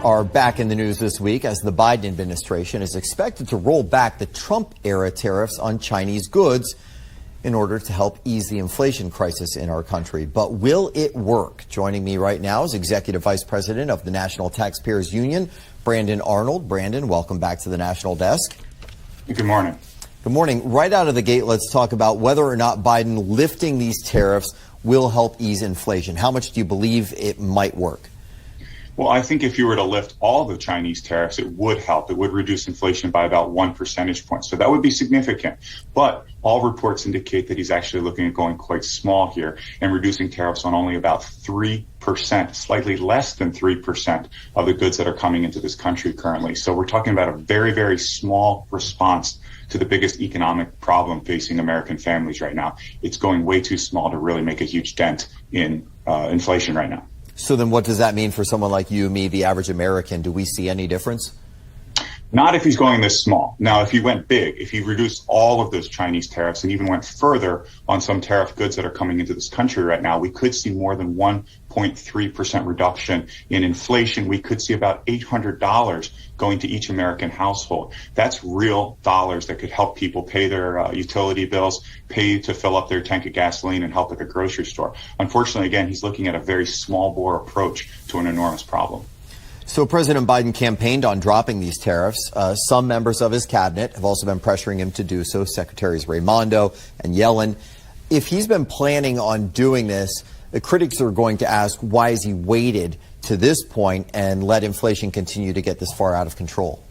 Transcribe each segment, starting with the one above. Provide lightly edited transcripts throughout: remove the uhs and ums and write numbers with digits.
Are back in the news this week as the Biden administration is expected to roll back the Trump-era tariffs on Chinese goods in order to help ease the inflation crisis in our country. But will it work? Joining me right now is Executive Vice President of the National Taxpayers Union, Brandon Arnold. Brandon, welcome back to the National Desk. Good morning. Good morning. Right out of the gate, let's talk about whether or not Biden lifting these tariffs will help ease inflation. How much do you believe it might work? Well, I think if you were to lift all the Chinese tariffs, it would help. It would reduce inflation by about 1 percentage point. So that would be significant. But all reports indicate that he's actually looking at going quite small here and reducing tariffs on only about 3%, slightly less than 3% of the goods that are coming into this country currently. So we're talking about a very, very small response to the biggest economic problem facing American families right now. It's going way too small to really make a huge dent in inflation right now. So then what does that mean for someone like you, me, the average American? Do we see any difference? Not if he's going this small. Now, if he went big, if he reduced all of those Chinese tariffs and even went further on some tariff goods that are coming into this country right now, we could see more than 1.3% reduction in inflation. We could see about $800 going to each American household. That's real dollars that could help people pay their utility bills, pay to fill up their tank of gasoline, and help at the grocery store. Unfortunately, again, he's looking at a very small bore approach to an enormous problem. So President Biden campaigned on dropping these tariffs. Some members of his cabinet have also been pressuring him to do so, Secretaries Raimondo and Yellen. If he's been planning on doing this, the critics are going to ask, why has he waited to this point and let inflation continue to get this far out of control?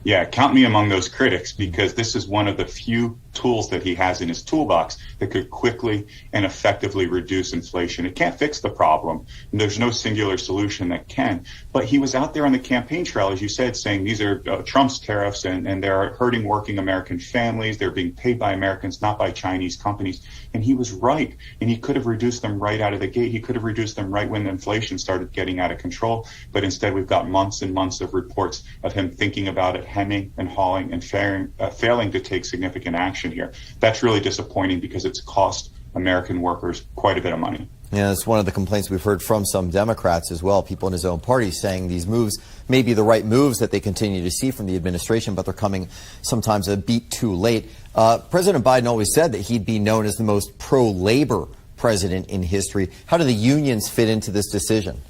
Yeah, count me among those critics, because this is one of the few tools that he has in his toolbox that could quickly and effectively reduce inflation. It can't fix the problem. And there's no singular solution that can. But he was out there on the campaign trail, as you said, saying these are Trump's tariffs and they're hurting working American families. They're being paid by Americans, not by Chinese companies. And he was right. And he could have reduced them right out of the gate. He could have reduced them right when inflation started getting out of control. But instead, we've got months and months of reports of him thinking about it, hemming and hawing and failing to take significant action here. That's really disappointing because it's cost American workers quite a bit of money. Yeah, it's one of the complaints we've heard from some Democrats as well, people in his own party saying these moves may be the right moves that they continue to see from the administration, but they're coming sometimes a beat too late. President Biden always said that he'd be known as the most pro-labor president in history. How do the unions fit into this decision?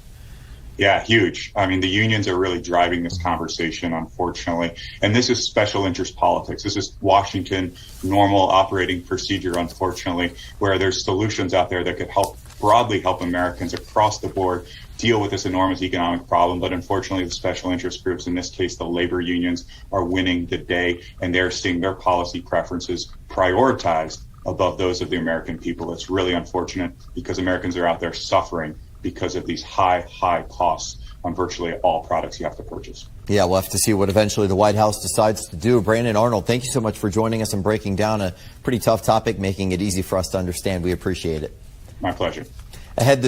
Yeah, huge. I mean, the unions are really driving this conversation, unfortunately. And this is special interest politics. This is Washington normal operating procedure, unfortunately, where there's solutions out there that could broadly help Americans across the board deal with this enormous economic problem. But unfortunately, the special interest groups, in this case, the labor unions, are winning the day, and they're seeing their policy preferences prioritized above those of the American people. It's really unfortunate because Americans are out there suffering because of these high costs on virtually all products you have to purchase. Yeah, we'll have to see what eventually the White House decides to do. Brandon Arnold, thank you so much for joining us and breaking down a pretty tough topic, making it easy for us to understand. We appreciate it. My pleasure. Ahead